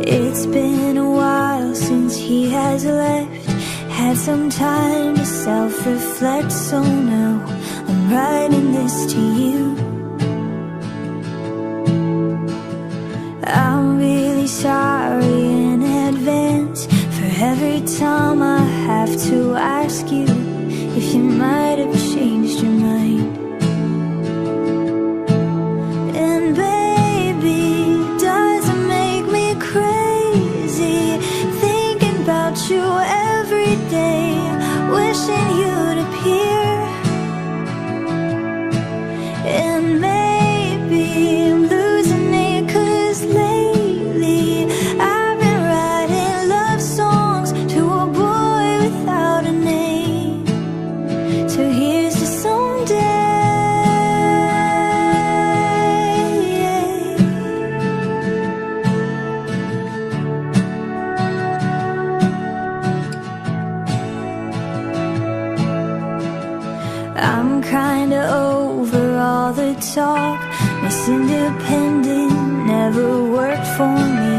It's been a while since he has left. Had some time to self-reflect, so now I'm writing this to you. I'm really sorry in advance for every time I have to ask you if you might have changed your mind. And baby, does it make me crazy thinking about you every day, wishing you'd appear. And maybe I'm losing it, 'cause lately I've been writing love songs to a boy without a name. So here's to someday. I'm kinda over all the talk. Miss Independent never worked for me.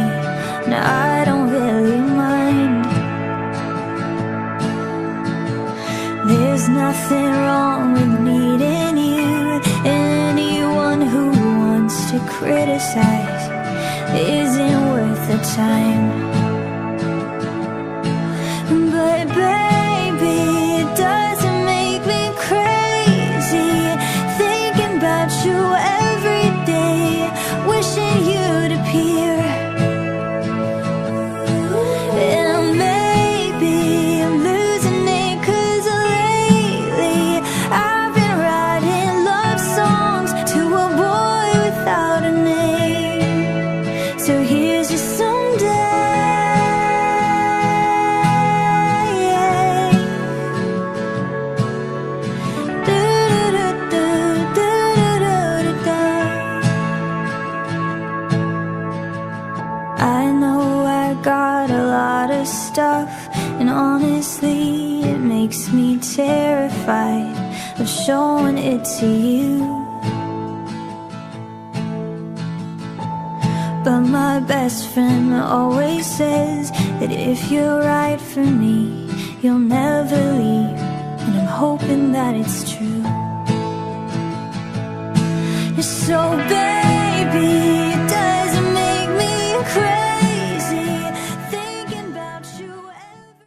Now I don't really mind. There's nothing wrong with needing you. Anyone who wants to criticize isn't worth the time. But baby, it doesn't make me crazy thinking about you every day, wishing you'd appear. And maybe I'm losing it, 'cause lately I've been writing love songs to a boy without a name. So here's your someday. I know I got a lot of stuff, and honestly it makes me terrified of showing it to you. But my best friend always says that if you're right for me, you'll never leave, and I'm hoping that it's true. So baby,